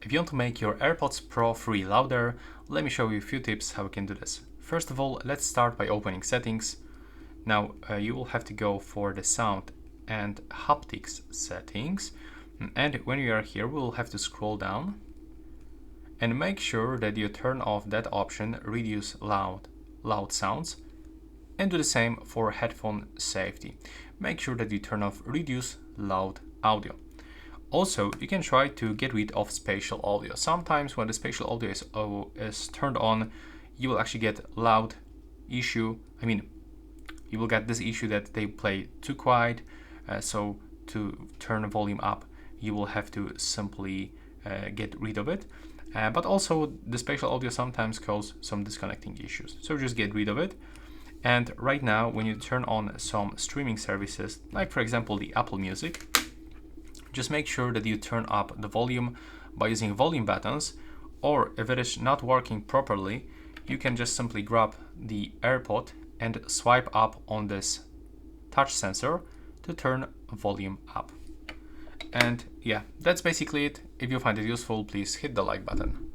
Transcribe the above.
If you want to make your AirPods Pro 3 louder, let me show you a few tips how you can do this. First of all, let's start by opening settings. Now you will have to go for the sound and haptics settings. And when you are here, we will have to scroll down and make sure that you turn off that option, reduce loud sounds, and do the same for headphone safety. Make sure that you turn off reduce loud audio. Also, you can try to get rid of spatial audio. Sometimes when the spatial audio is turned on, you will actually get loud issue. You will get this issue that they play too quiet. So to turn the volume up, you will have to simply get rid of it. But also the spatial audio sometimes cause some disconnecting issues. So just get rid of it. And right now, when you turn on some streaming services, like for example the Apple Music, just make sure that you turn up the volume by using volume buttons, or if it is not working properly, you can just simply grab the AirPod and swipe up on this touch sensor to turn volume up. And yeah, that's basically it. If you find it useful, please hit the like button.